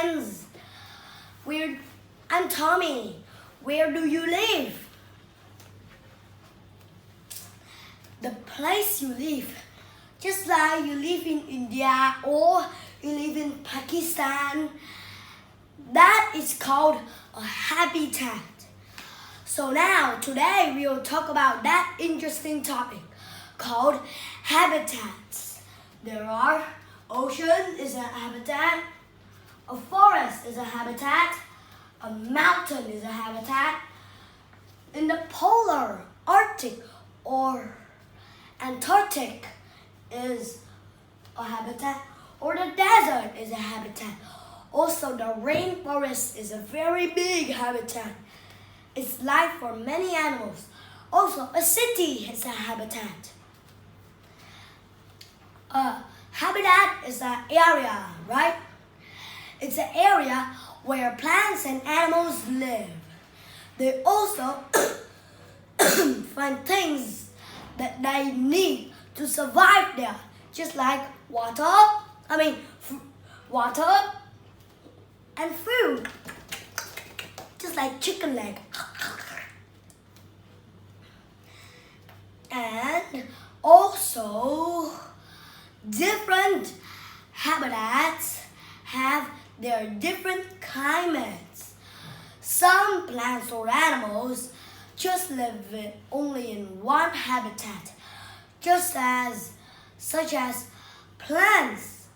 friends. I'm Tommy. Where do you live? The place you live, just like you live in India or you live in Pakistan, that is called a habitat. So now, today we will talk about that interesting topic called habitats. There are ocean is a habitat, a forest is a habitat, a mountain is a habitat, in the polar, Arctic or Antarctic is a habitat, or the desert is a habitat. Also, the rainforest is a very big habitat. It's life for many animals. Also, a city is a habitat. A habitat is an area, right? It's an area where plants and animals live. They also find things that they need to survive there, just like water and food, just like chicken leg. And also, different habitats have their different climates. Some plants or animals just live only in one habitat, such as plants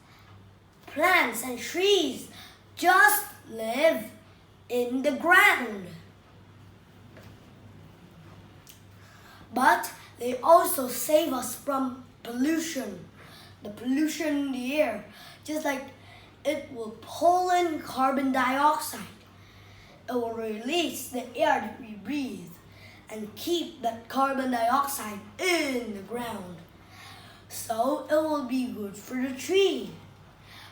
and trees just live in the ground. But they also save us from pollution, the pollution in the air, just like it will pull in carbon dioxide. It will release the air that we breathe and keep that carbon dioxide in the ground. So it will be good for the tree.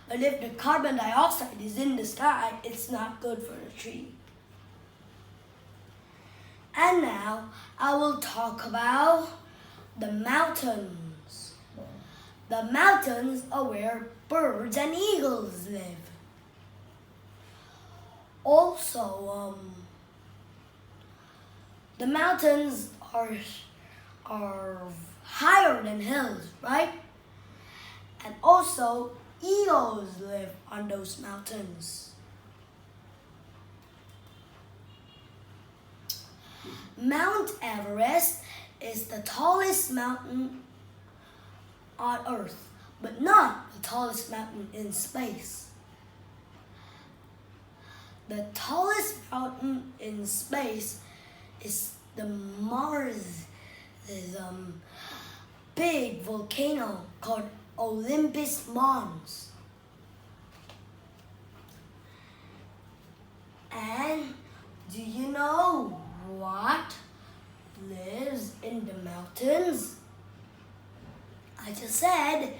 But if the carbon dioxide is in the sky, it's not good for the tree. And now I will talk about the mountains. The mountains are where birds and eagles live. Also, the mountains are higher than hills, right? And also, eagles live on those mountains. Mount Everest is the tallest mountain on Earth, but not the tallest mountain in space. The tallest mountain in space is the Mars. There's a big volcano called Olympus Mons. And do you know what lives in the mountains? I just said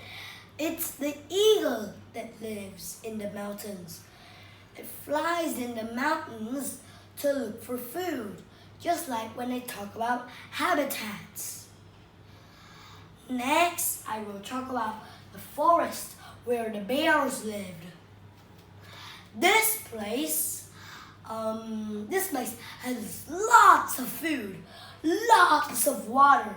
it's the eagle that lives in the mountains. It flies in the mountains to look for food, just like when I talk about habitats. Next, I will talk about the forest where the bears lived. This place has lots of food, lots of water.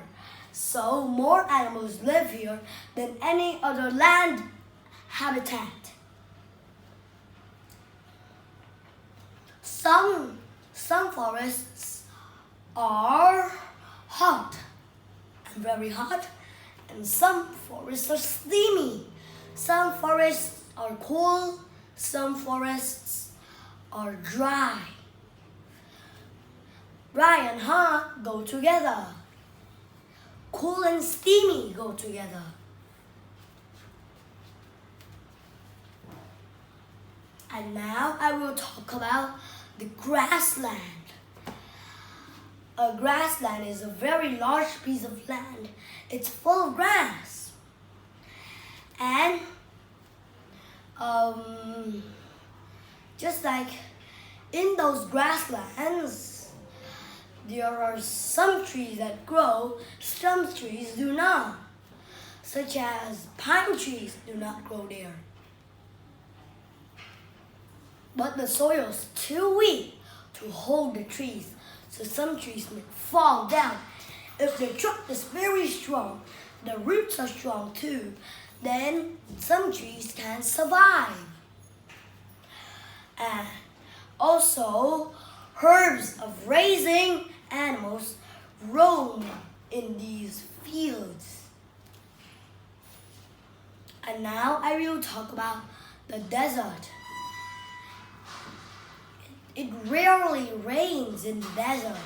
So more animals live here than any other land habitat. Some forests are hot and very hot, and some forests are steamy. Some forests are cool, some forests are dry. Dry and hot go together. Cool and steamy go together. And now I will talk about the grassland. A grassland is a very large piece of land. It's full of grass. And just like in those grasslands, there are some trees that grow, some trees do not, such as pine trees do not grow there. but the soil is too weak to hold the trees, so some trees may fall down. If the trunk is very strong, the roots are strong too, then some trees can survive. And also, herds of grazing animals roam in these fields. And now I will talk about the desert. It rarely rains in the desert.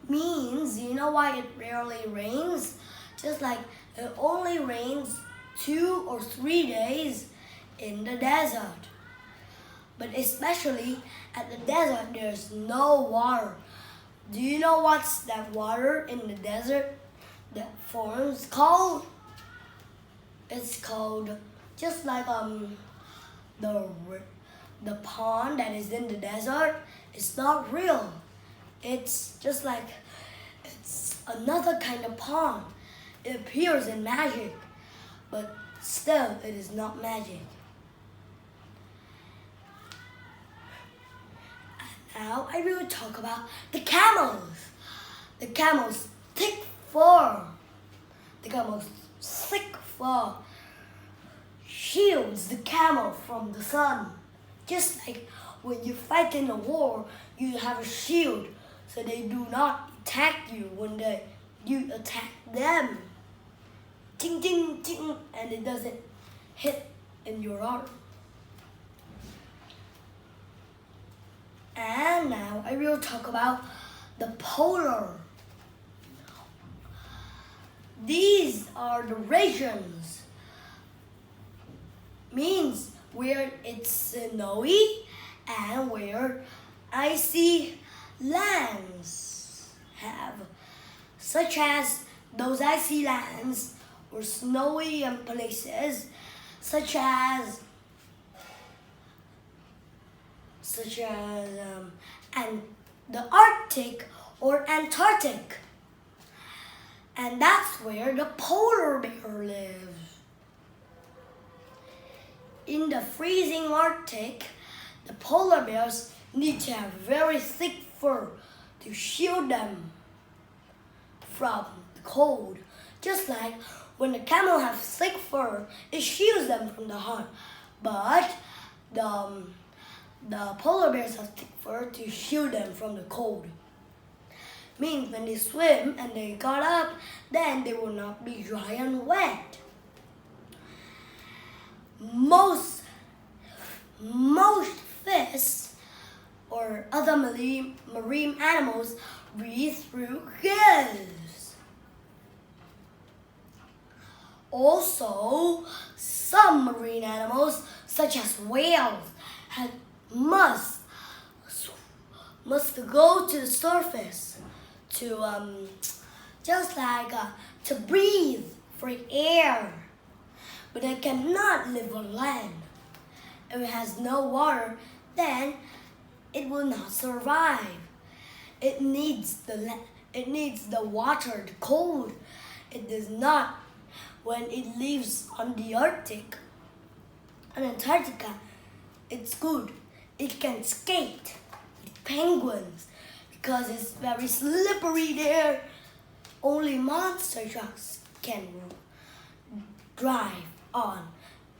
Means, you know why it rarely rains? Just like it only rains 2 or 3 days in the desert. But especially at the desert, there's no water. Do you know what's that water in the desert that forms called? It's called just like the pond that is in the desert. It's not real. It's just like it's another kind of pond. It appears in magic, but still it is not magic. Now I will talk about the camels. The camel's thick fur. The camel's thick fur shields the camel from the sun. Just like when you fight in a war, you have a shield so they do not attack you when you attack them. Ting, ting, ting, and it doesn't hit in your arm. And now I will talk about the polar. These are the regions. Means where it's snowy and where icy lands have. Such as those icy lands or snowy places such as and the Arctic or Antarctic. And that's where the polar bear lives. In the freezing Arctic, the polar bears need to have very thick fur to shield them from the cold. Just like when the camel has thick fur, it shields them from the hot. But the polar bears have thick fur to shield them from the cold. Means when they swim and they got up, then they will not be dry and wet. Most fish or other marine animals breathe through gills. Also, some marine animals, such as whales, must go to the surface to to breathe for air, but it cannot live on land. If it has no water, then it will not survive. It needs the water, the cold. It does not. When it lives on the Arctic and Antarctica, it's good. It can skate with penguins because it's very slippery there. Only monster trucks can drive on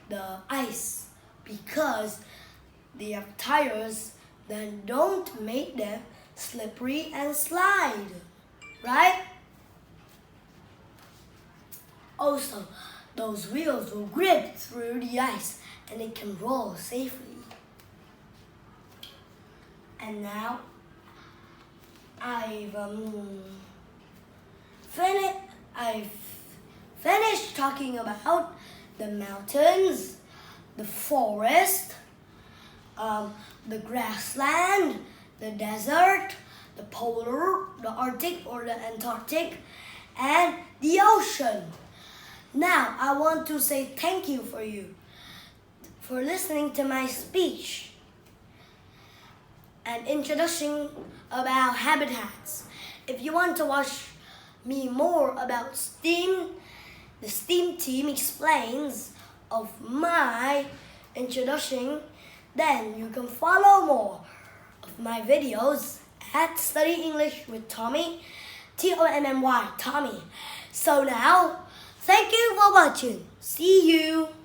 the ice because they have tires that don't make them slippery and slide, right? Also, those wheels will grip through the ice and it can roll safely. And now I've finished talking about the mountains, the forest, the grassland, the desert, the polar, the Arctic or the Antarctic, and the ocean. Now I want to say thank you for listening to my speech and introduction about habitats. If you want to watch me more about STEAM, the STEAM team explains of my introduction, Then you can follow more of my videos at Study English with Tommy, Tommy, Tommy. So now, thank you for watching. See you.